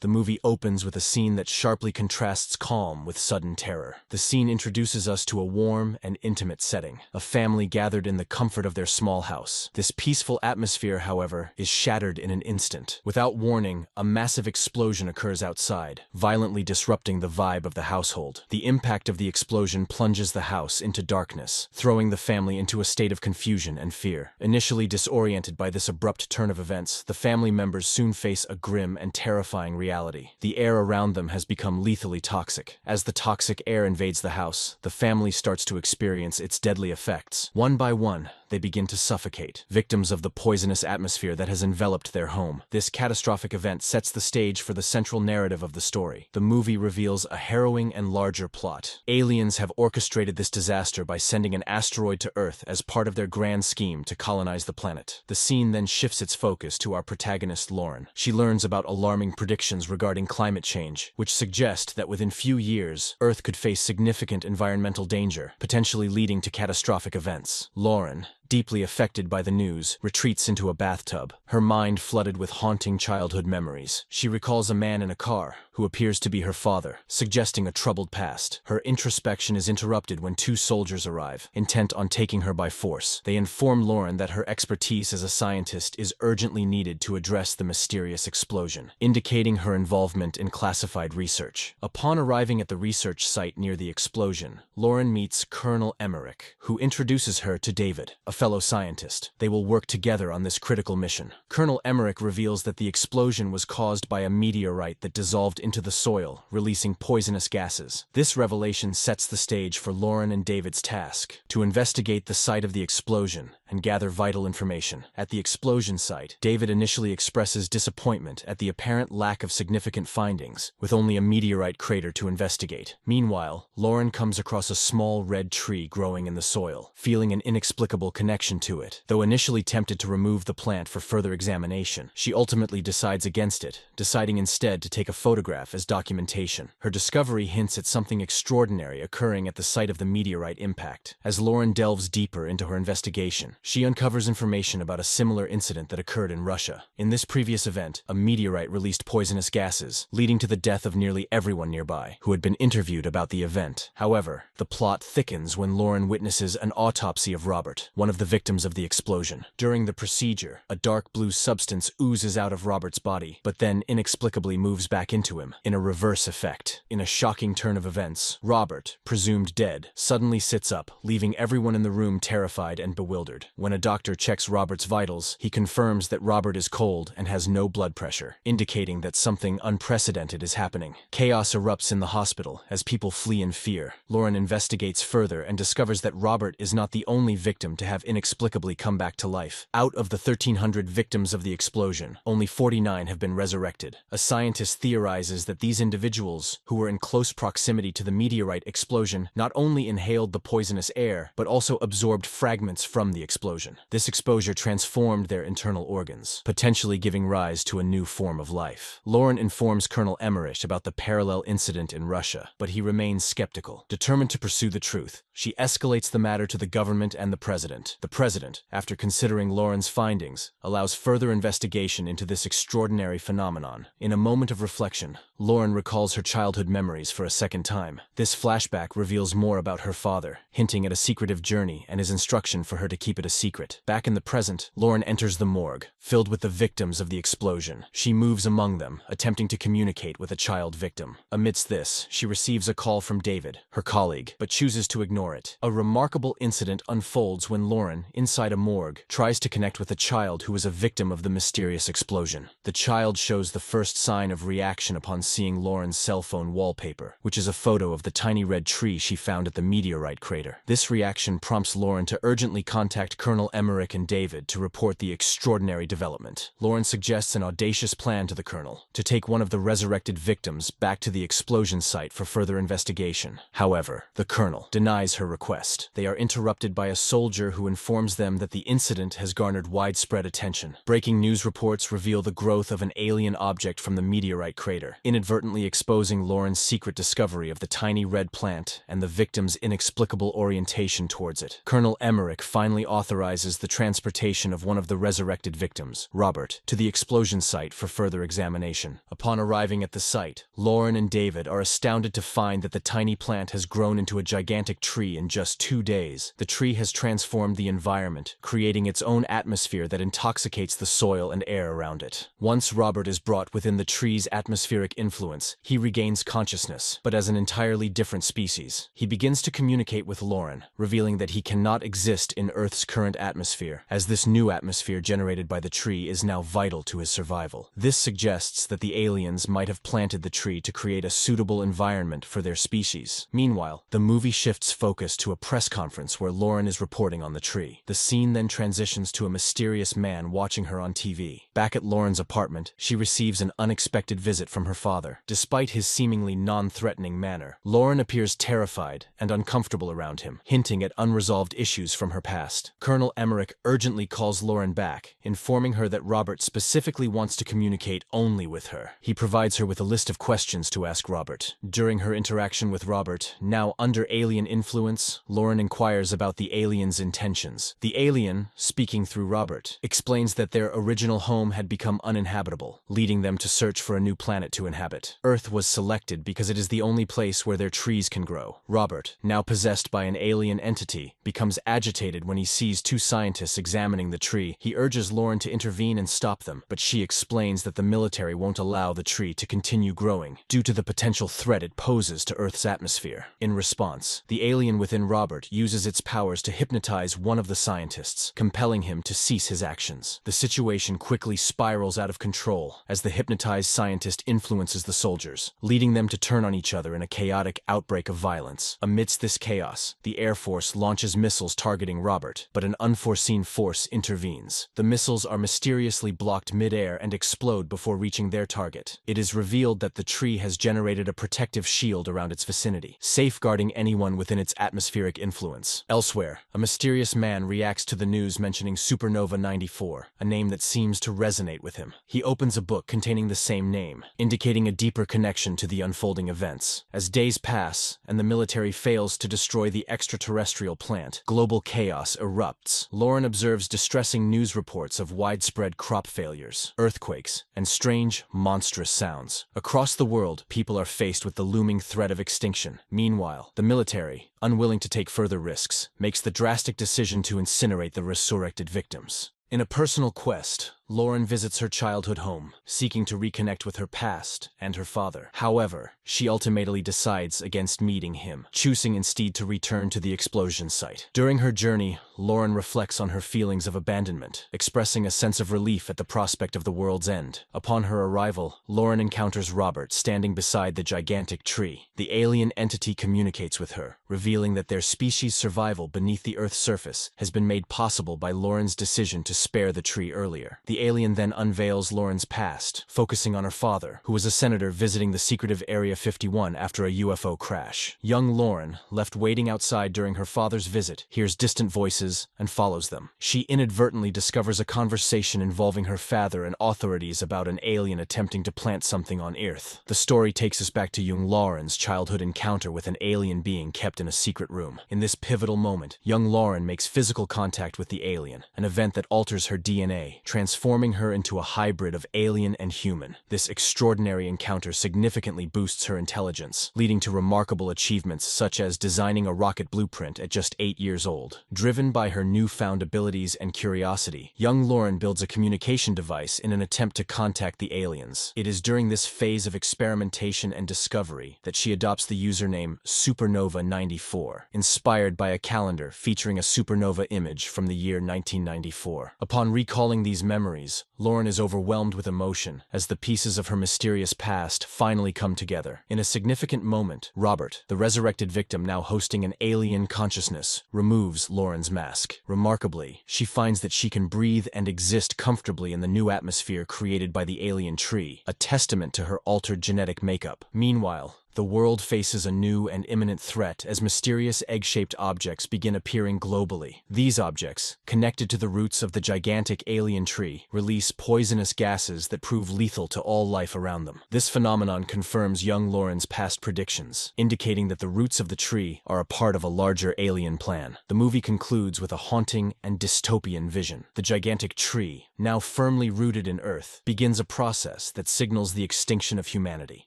The movie opens with a scene that sharply contrasts calm with sudden terror. The scene introduces us to a warm and intimate setting, a family gathered in the comfort of their small house. This peaceful atmosphere, however, is shattered in an instant. Without warning, a massive explosion occurs outside, violently disrupting the vibe of the household. The impact of the explosion plunges the house into darkness, throwing the family into a state of confusion and fear. Initially disoriented by this abrupt turn of events, the family members soon face a grim and terrifying reality. The air around them has become lethally toxic. As the toxic air invades the house, the family starts to experience its deadly effects. One by one, they begin to suffocate, victims of the poisonous atmosphere that has enveloped their home. This catastrophic event sets the stage for the central narrative of the story. The movie reveals a harrowing and larger plot. Aliens have orchestrated this disaster by sending an asteroid to Earth as part of their grand scheme to colonize the planet. The scene then shifts its focus to our protagonist, Lauren. She learns about alarming predictions regarding climate change, which suggest that within few years, Earth could face significant environmental danger, potentially leading to catastrophic events. Lauren, deeply affected by the news, retreats into a bathtub, her mind flooded with haunting childhood memories. She recalls a man in a car who appears to be her father, suggesting a troubled past. Her introspection is interrupted when two soldiers arrive, intent on taking her by force. They inform Lauren that her expertise as a scientist is urgently needed to address the mysterious explosion, indicating her involvement in classified research. Upon arriving at the research site near the explosion, Lauren meets Colonel Emmerich, who introduces her to David, a fellow scientist. They will work together on this critical mission. Colonel Emmerich reveals that the explosion was caused by a meteorite that dissolved into the soil, releasing poisonous gases. This revelation sets the stage for Lauren and David's task to investigate the site of the explosion and gather vital information. At the explosion site, David initially expresses disappointment at the apparent lack of significant findings, with only a meteorite crater to investigate. Meanwhile, Lauren comes across a small red tree growing in the soil, feeling an inexplicable connection to it. Though initially tempted to remove the plant for further examination, she ultimately decides against it, deciding instead to take a photograph as documentation. Her discovery hints at something extraordinary occurring at the site of the meteorite impact. As Lauren delves deeper into her investigation, she uncovers information about a similar incident that occurred in Russia. In this previous event, a meteorite released poisonous gases, leading to the death of nearly everyone nearby who had been interviewed about the event. However, the plot thickens when Lauren witnesses an autopsy of Robert, one of the victims of the explosion. During the procedure, a dark blue substance oozes out of Robert's body, but then inexplicably moves back into him, in a reverse effect. In a shocking turn of events, Robert, presumed dead, suddenly sits up, leaving everyone in the room terrified and bewildered. When a doctor checks Robert's vitals, he confirms that Robert is cold and has no blood pressure, indicating that something unprecedented is happening. Chaos erupts in the hospital as people flee in fear. Lauren investigates further and discovers that Robert is not the only victim to have inexplicably come back to life. Out of the 1,300 victims of the explosion, only 49 have been resurrected. A scientist theorizes that these individuals, who were in close proximity to the meteorite explosion, not only inhaled the poisonous air, but also absorbed fragments from the explosion. This exposure transformed their internal organs, potentially giving rise to a new form of life. Lauren informs Colonel Emmerich about the parallel incident in Russia, but he remains skeptical. Determined to pursue the truth, she escalates the matter to the government and the president. The president, after considering Lauren's findings, allows further investigation into this extraordinary phenomenon. In a moment of reflection, Lauren recalls her childhood memories for a second time. This flashback reveals more about her father, hinting at a secretive journey and his instruction for her to keep it a secret. Back in the present, Lauren enters the morgue, filled with the victims of the explosion. She moves among them, attempting to communicate with a child victim. Amidst this, she receives a call from David, her colleague, but chooses to ignore it. A remarkable incident unfolds when Lauren, inside a morgue, tries to connect with a child who was a victim of the mysterious explosion. The child shows the first sign of reaction upon seeing Lauren's cell phone wallpaper, which is a photo of the tiny red tree she found at the meteorite crater. This reaction prompts Lauren to urgently contact Colonel Emmerich and David to report the extraordinary development. Lauren suggests an audacious plan to the colonel, to take one of the resurrected victims back to the explosion site for further investigation. However, the colonel denies her request. They are interrupted by a soldier who who informs them that the incident has garnered widespread attention. Breaking news reports reveal the growth of an alien object from the meteorite crater, inadvertently exposing Lauren's secret discovery of the tiny red plant and the victim's inexplicable orientation towards it. Colonel Emmerich finally authorizes the transportation of one of the resurrected victims, Robert, to the explosion site for further examination. Upon arriving at the site, Lauren and David are astounded to find that the tiny plant has grown into a gigantic tree in just 2 days. The tree has transformed the environment, creating its own atmosphere that intoxicates the soil and air around it. Once Robert is brought within the tree's atmospheric influence, he regains consciousness, but as an entirely different species. He begins to communicate with Lauren, revealing that he cannot exist in Earth's current atmosphere, as this new atmosphere generated by the tree is now vital to his survival. This suggests that the aliens might have planted the tree to create a suitable environment for their species. Meanwhile, the movie shifts focus to a press conference where Lauren is reporting on the tree. The scene then transitions to a mysterious man watching her on TV. Back at Lauren's apartment, she receives an unexpected visit from her father. Despite his seemingly non-threatening manner, Lauren appears terrified and uncomfortable around him, hinting at unresolved issues from her past. Colonel Emmerich urgently calls Lauren back, informing her that Robert specifically wants to communicate only with her. He provides her with a list of questions to ask Robert. During her interaction with Robert, now under alien influence, Lauren inquires about the alien's intentions. The alien, speaking through Robert, explains that their original home had become uninhabitable, leading them to search for a new planet to inhabit. Earth was selected because it is the only place where their trees can grow. Robert, now possessed by an alien entity, becomes agitated when he sees 2 scientists examining the tree. He urges Lauren to intervene and stop them, but she explains that the military won't allow the tree to continue growing due to the potential threat it poses to Earth's atmosphere. In response, the alien within Robert uses its powers to hypnotize one of the scientists, compelling him to cease his actions. The situation quickly spirals out of control as the hypnotized scientist influences the soldiers, leading them to turn on each other in a chaotic outbreak of violence. Amidst this chaos, the Air Force launches missiles targeting Robert, but an unforeseen force intervenes. The missiles are mysteriously blocked mid-air and explode before reaching their target. It is revealed that the tree has generated a protective shield around its vicinity, safeguarding anyone within its atmospheric influence. Elsewhere, a mysterious man reacts to the news mentioning Supernova 94, a name that seems to resonate with him. He opens a book containing the same name, indicating a deeper connection to the unfolding events. As days pass, and the military fails to destroy the extraterrestrial plant, global chaos erupts. Lauren observes distressing news reports of widespread crop failures, earthquakes, and strange, monstrous sounds. Across the world, people are faced with the looming threat of extinction. Meanwhile, the military, unwilling to take further risks, makes the drastic decision to incinerate the resurrected victims. In a personal quest, Lauren visits her childhood home, seeking to reconnect with her past and her father. However, she ultimately decides against meeting him, choosing instead to return to the explosion site. During her journey, Lauren reflects on her feelings of abandonment, expressing a sense of relief at the prospect of the world's end. Upon her arrival, Lauren encounters Robert standing beside the gigantic tree. The alien entity communicates with her, revealing that their species' survival beneath the Earth's surface has been made possible by Lauren's decision to spare the tree earlier. The alien then unveils Lauren's past, focusing on her father, who was a senator visiting the secretive Area 51 after a UFO crash. Young Lauren, left waiting outside during her father's visit, hears distant voices and follows them. She inadvertently discovers a conversation involving her father and authorities about an alien attempting to plant something on Earth. The story takes us back to young Lauren's childhood encounter with an alien being kept in a secret room. In this pivotal moment, young Lauren makes physical contact with the alien, an event that alters her DNA, transforming her into a hybrid of alien and human. This extraordinary encounter significantly boosts her intelligence, leading to remarkable achievements such as designing a rocket blueprint at just 8 years old. Driven by her newfound abilities and curiosity, young Lauren builds a communication device in an attempt to contact the aliens. It is during this phase of experimentation and discovery that she adopts the username Supernova 94, inspired by a calendar featuring a supernova image from the year 1994. Upon recalling these memories, Lauren is overwhelmed with emotion as the pieces of her mysterious past finally come together. In a significant moment, Robert, the resurrected victim now hosting an alien consciousness, removes Lauren's mask. Remarkably, she finds that she can breathe and exist comfortably in the new atmosphere created by the alien tree, a testament to her altered genetic makeup. Meanwhile, The world faces a new and imminent threat as mysterious egg-shaped objects begin appearing globally. These objects, connected to the roots of the gigantic alien tree, release poisonous gases that prove lethal to all life around them. This phenomenon confirms young Lauren's past predictions, indicating that the roots of the tree are a part of a larger alien plan. The movie concludes with a haunting and dystopian vision. The gigantic tree, now firmly rooted in Earth, begins a process that signals the extinction of humanity.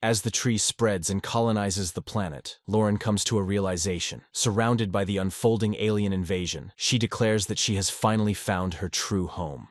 As the tree spreads and colonizes the planet, Lauren comes to a realization. Surrounded by the unfolding alien invasion, she declares that she has finally found her true home.